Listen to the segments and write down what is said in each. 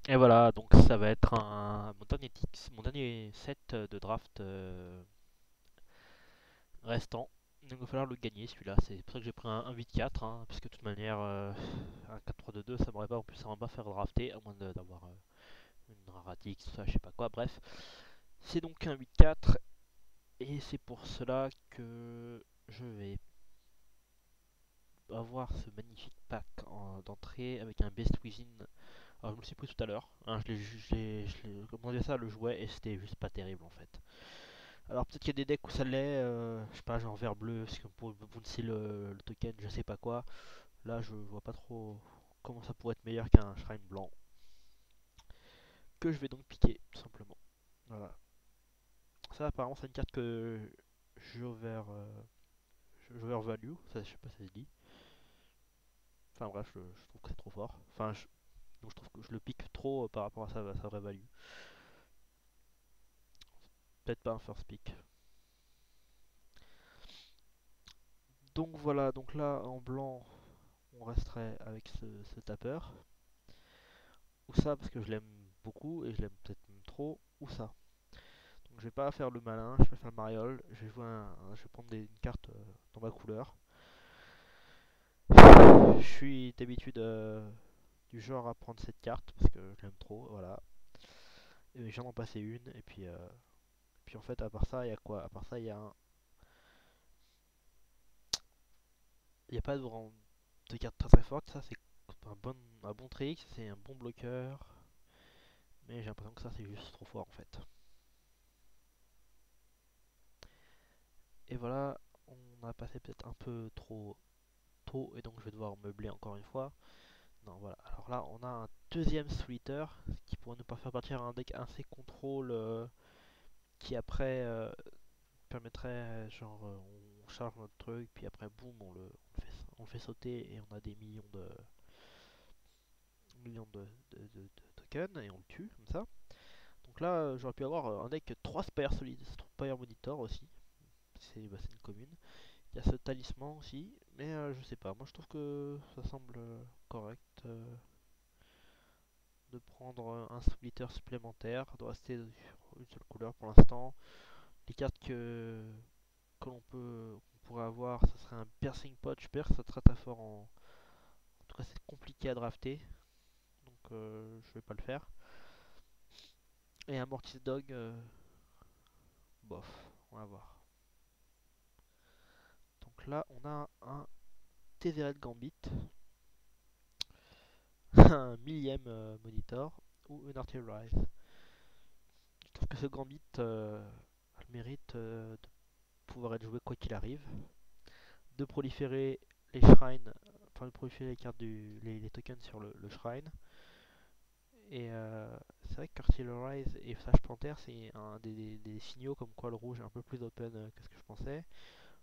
Et voilà, donc ça va être mon dernier set de draft restant. Donc il va falloir le gagner celui-là. C'est pour ça que j'ai pris un 8-4, hein, parce que de toute manière, un 4-3-2-2, ça m'aurait pas en plus ça m'aurait pas faire drafter, à moins d'avoir une raratix, tout ça, je sais pas quoi. Bref, c'est donc un 8-4, et c'est pour cela que je vais avoir ce magnifique pack d'entrée avec un Best Within. Alors je me le suis pris tout à l'heure, hein, comment dire ça, le jouet, et c'était juste pas terrible en fait. Alors peut-être qu'il y a des decks où ça l'est, je sais pas, genre vert bleu, parce que pour bouncer le token, je sais pas quoi. Là je vois pas trop comment ça pourrait être meilleur qu'un shrine blanc, que je vais donc piquer, tout simplement. Voilà. Ça apparemment c'est une carte que j'overvalue, ça je sais pas si ça se dit. Enfin bref, je trouve que c'est trop fort. Donc je trouve que je le pique trop par rapport à sa vraie value. Peut-être pas un first pick. Donc voilà, donc là en blanc, on resterait avec ce tapeur. Ou ça, parce que je l'aime beaucoup et je l'aime peut-être même trop. Ou ça. Donc je vais pas faire le malin, je vais faire le mariole. Je vais jouer je vais prendre une carte dans ma couleur. Je suis d'habitude du genre à prendre cette carte parce que je l'aime trop, voilà. Et j'en ai passé une, et puis en fait, à part ça, il y a quoi? À part ça, il y a pas vraiment de carte très très forte. Ça, c'est un bon trick, c'est un bon bloqueur. Mais j'ai l'impression que ça, c'est juste trop fort en fait. Et voilà, on a passé peut-être un peu trop tôt, et donc je vais devoir meubler encore une fois. Non, voilà. Alors là, on a un deuxième splitter qui pourrait nous faire partir un deck assez contrôle qui après permettrait, on charge notre truc, puis après, boum, on le fait sauter et on a des millions de tokens et on le tue comme ça. Donc là, j'aurais pu avoir un deck 3 Spire Monitor aussi. C'est une commune. Il y a ce talisman aussi, mais je sais pas. Moi, je trouve que ça semble correct. De prendre un splitter supplémentaire, de rester sur une seule couleur pour l'instant. Les cartes que qu'on pourrait avoir, ça serait un piercing pot. Je perds, ça très très fort en tout cas, c'est compliqué à drafter, donc je vais pas le faire. Et un Mortis Dog, bof, on va voir. Donc là, on a un Tezzeret Gambit, un millième monitor ou une Artillery Rise. Je trouve que ce Gambit a le mérite de pouvoir être joué quoi qu'il arrive, de proliférer les shrines, enfin de proliférer les cartes les tokens sur le shrine. Et c'est vrai que Cartillerise et Flash Panther, c'est un des signaux comme quoi le rouge est un peu plus open que ce que je pensais.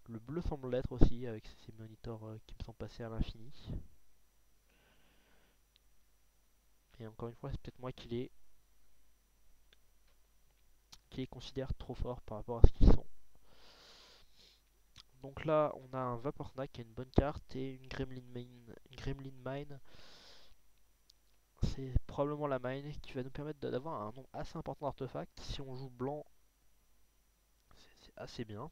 Le bleu semble l'être aussi, avec ces monitors qui me sont passés à l'infini. Et encore une fois, c'est peut-être moi qui les considère trop forts par rapport à ce qu'ils sont. Donc là, on a un Vapor Snack qui est une bonne carte et une Gremlin Mine. C'est probablement la mine qui va nous permettre d'avoir un nombre assez important d'artefacts. Si on joue blanc, c'est assez bien.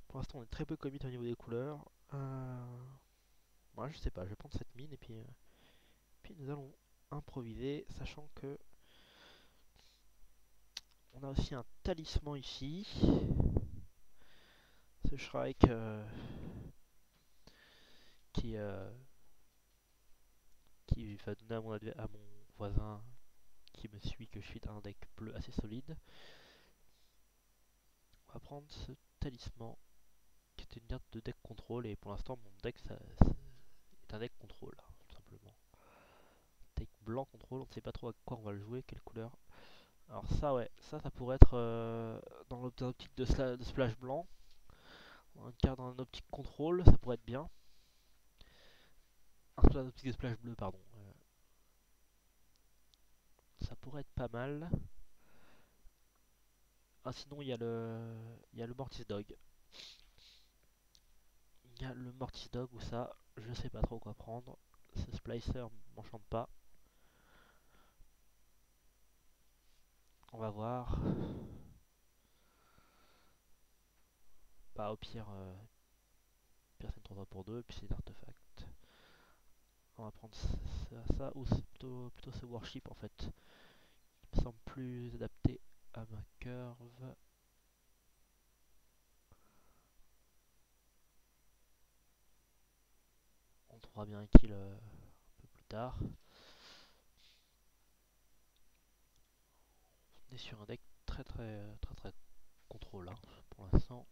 Pour l'instant, on est très peu commit au niveau des couleurs. Moi, je sais pas, je vais prendre cette mine et puis nous allons improviser, sachant que on a aussi un talisman ici. Ce Shrike qui, euh, qui va donner à mon voisin qui me suit que je suis un deck bleu assez solide. On va prendre ce talisman qui est une carte de deck contrôle, et pour l'instant mon deck est un deck contrôle, hein, tout simplement. Deck blanc contrôle, on ne sait pas trop à quoi on va le jouer, quelle couleur. Alors ça, ouais, ça pourrait être dans l'optique de splash blanc. Une carte dans l'optique contrôle, ça pourrait être bien. Un optique de splash bleu, pardon. Ça pourrait être pas mal. Ah, sinon, il y a le Mortis Dog. Il y a le Mortis Dog ou ça, je sais pas trop quoi prendre. Ce Splicer m'enchante pas. On va voir. Bah, au pire, personne ne tournera pour deux, et puis c'est l'artefact. On va prendre ça ou plutôt ce warship en fait. Il me semble plus adapté à ma curve. On trouvera bien un kill un peu plus tard. On est sur un deck très contrôle hein, pour l'instant.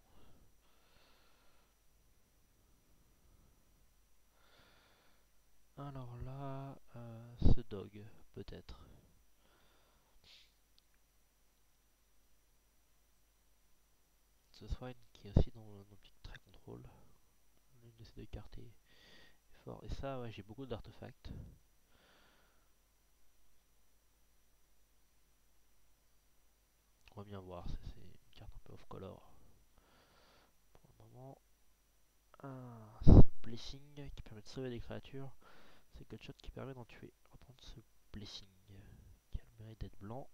Alors là, ce dog peut-être. Ce swine qui est aussi dans l'optique très contrôle. L'une de ces deux cartes est fort. Et ça, ouais, j'ai beaucoup d'artefacts. On va bien voir, c'est une carte un peu off-color pour le moment. Ah, ce blessing qui permet de sauver des créatures. C'est Gutshot qui permet d'en tuer. On va prendre ce blessing qui a le mérite d'être blanc.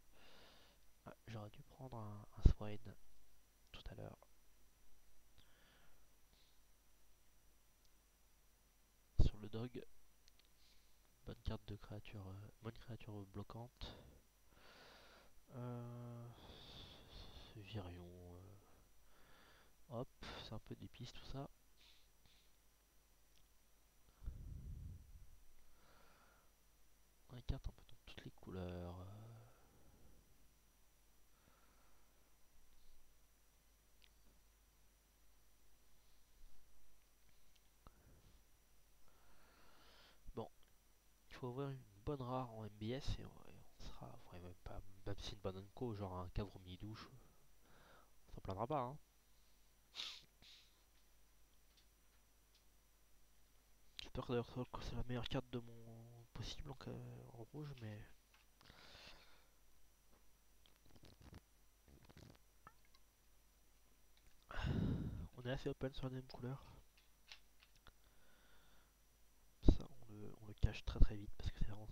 Ah, j'aurais dû prendre un swine tout à l'heure. Sur le dog, bonne carte de créature, bonne créature bloquante. Ce Virion, hop, c'est un peu d'épices tout ça. Une carte un peu dans toutes les couleurs. Bon, il faut ouvrir une bonne rare en MBS et on sera, ouais, même pas, même si une bonne unco, genre un cadre mini-douche, on s'en plaindra pas. Hein. J'espère que d'ailleurs que c'est la meilleure carte de mon possible en rouge, mais on est assez open sur la deuxième couleur. Ça, on le cache très vite parce que c'est vraiment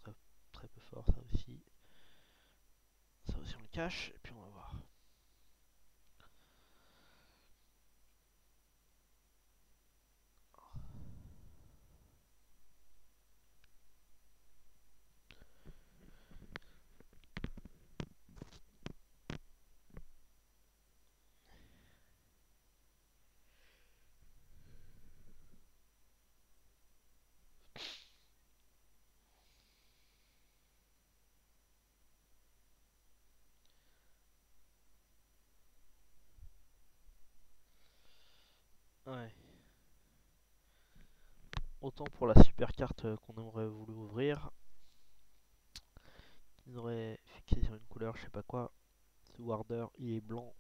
très peu fort, ça aussi. Ça aussi, on le cache, et puis on va voir. Ouais. Autant pour la super carte qu'on aurait voulu ouvrir, ils auraient fixé sur une couleur, je sais pas quoi. Ce Warder, il est blanc.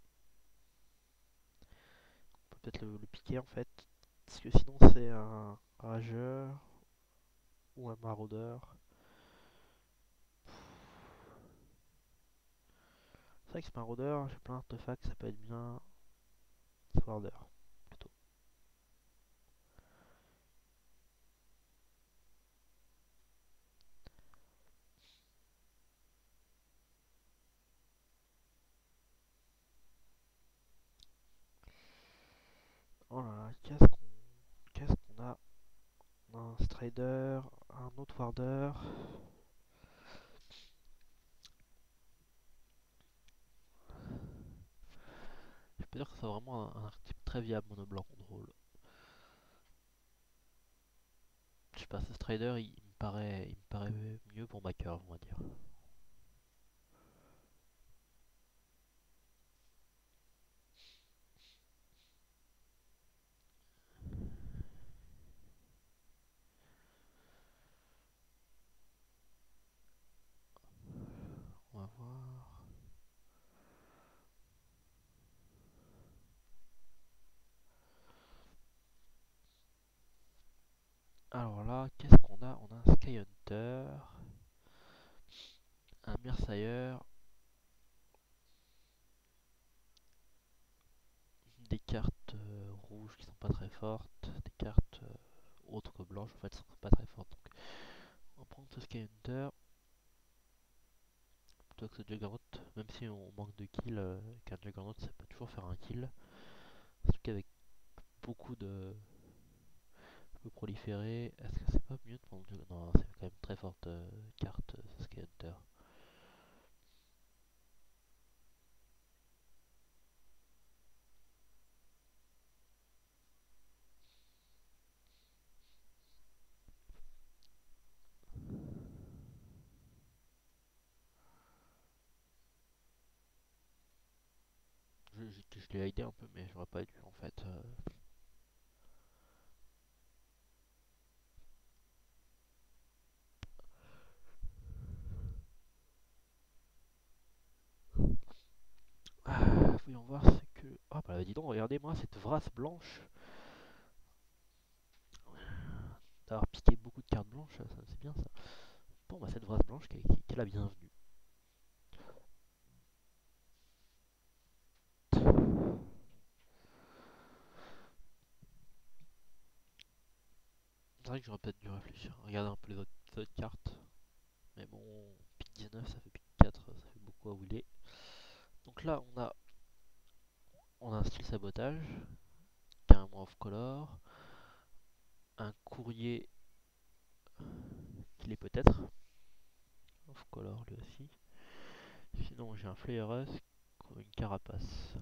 On peut peut-être le piquer en fait. Parce que sinon c'est un rageur ou un maraudeur. C'est vrai que ce maraudeur, j'ai plein d'artefacts, ça peut être bien. Ce Warder, plutôt. Oh là là, qu'est-ce qu'on a? On a un Strider, un autre Warder. Je peux dire que c'est vraiment un archétype très viable mono blanc contrôle. Je sais pas, ce Strider il me paraît mieux pour ma curve, on va dire. On va voir. Alors là, qu'est-ce qu'on a? On a un Skyhunter, un Mirsayer, des cartes rouges qui sont pas très fortes, des cartes autres que blanches en fait sont pas très fortes. Donc on va prendre ce Skyhunter plutôt que ce Juggernaut, même si on manque de kills, qu'un Juggernaut ça peut toujours faire un kill. Surtout qu'avec beaucoup de peut proliférer. Est-ce que c'est pas mieux de prendre non, c'est quand même très forte carte Sky Hunter. Je l'ai aidé un peu, mais j'aurais pas dû en fait. Voyons voir, c'est que. Ah bah dis donc, regardez-moi cette vrasse blanche. D'avoir piqué beaucoup de cartes blanches, ça c'est bien ça. Bon bah cette vrasse blanche qui est la bienvenue. C'est vrai que j'aurais peut-être dû réfléchir, regarder un peu les autres cartes. Mais bon, pique 19, ça fait pique 4, ça fait beaucoup à wheeler. Donc là, on a un style sabotage, carrément off color, un courrier qu'il est peut-être, off color lui aussi. Sinon, j'ai un Flare Husk ou une carapace.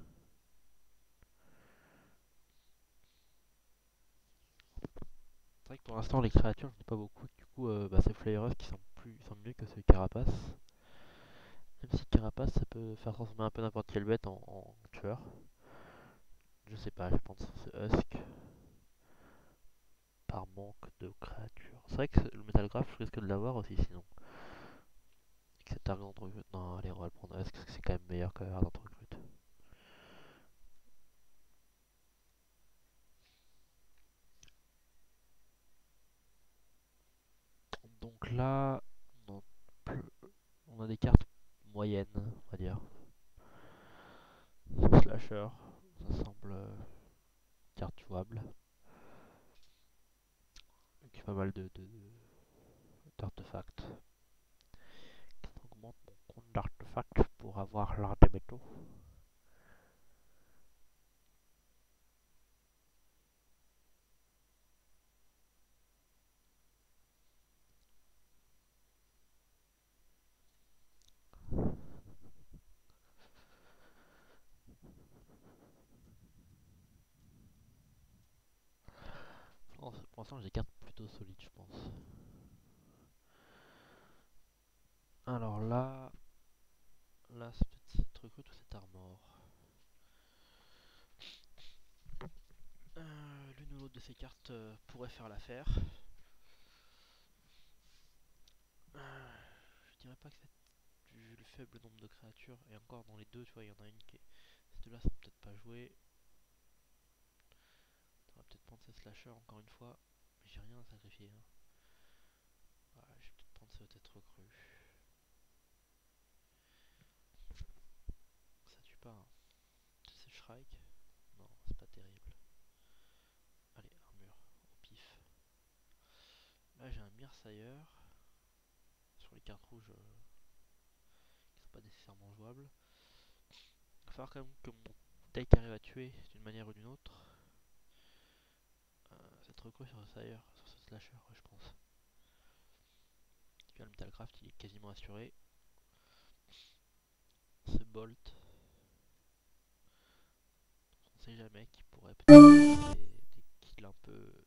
C'est vrai que pour l'instant, les créatures, j'en ai pas beaucoup. Du coup, bah, c'est Flare Husk qui semble mieux que ce carapace. Même si carapace, ça peut faire transformer un peu n'importe quelle bête en tueur. Je sais pas, je pense que c'est Husk par manque de créatures. C'est vrai que le Metal Graph, je risque de l'avoir aussi sinon. Avec cet Ardent Recrute. Non, allez, on va le prendre Husk, parce que c'est quand même meilleur que Ardent Recrute. Donc là, on, on a des cartes moyennes, on va dire. Slasher, ça semble carte jouable. Donc pas mal d'artefacts. Ça augmente mon compte d'artefacts pour avoir l'art des métaux. Pour l'instant, j'ai des cartes plutôt solides, je pense. Alors là c'est peut-être cette recrute ou cette armor. L'une ou l'autre de ces cartes pourrait faire l'affaire. Je dirais pas que c'est vu le faible nombre de créatures, et encore dans les deux, tu vois, il y en a une qui est. Ces deux-là sont peut-être pas jouées. On va peut-être prendre ces slashers encore une fois, mais j'ai rien à sacrifier. Hein. Voilà, je vais peut-être prendre cette tête recrue. Ça tue pas. Hein. C'est Shrike. Non, c'est pas terrible. Allez, armure, au pif. Là, j'ai un Mirsayer. Sur les cartes rouges qui sont pas nécessairement jouables. Il va falloir quand même que mon deck arrive à tuer d'une manière ou d'une autre. Cette recrue sur ce Sire, sur ce slasher, je pense. Tu vois, le Metalcraft, il est quasiment assuré. Ce Bolt, on sait jamais, qui pourrait peut-être des kills un peu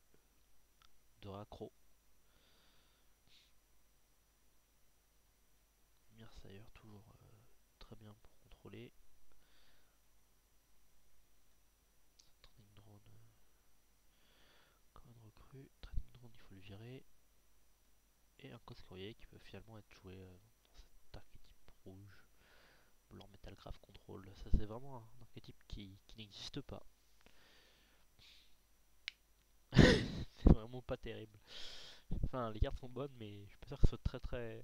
de raccro. Mirsayer, toujours très bien pour contrôler. Training drone, comme une recrue. Training drone, il faut le virer. Et un cause courrier qui peut finalement être joué dans cet archétype rouge. Blanc Metalcraft contrôle. Ça, c'est vraiment un archétype qui n'existe pas. C'est vraiment pas terrible. Enfin, les cartes sont bonnes, mais je suis pas sûr que ce soit très très.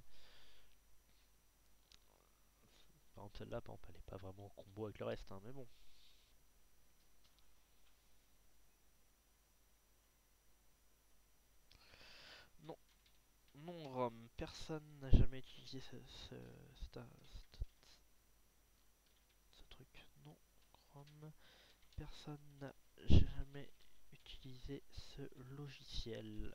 Par exemple, celle-là, par exemple, elle est pas vraiment en combo avec le reste, hein, mais bon. Non, non, Rome, personne n'a jamais utilisé Personne n'a jamais utilisé ce logiciel.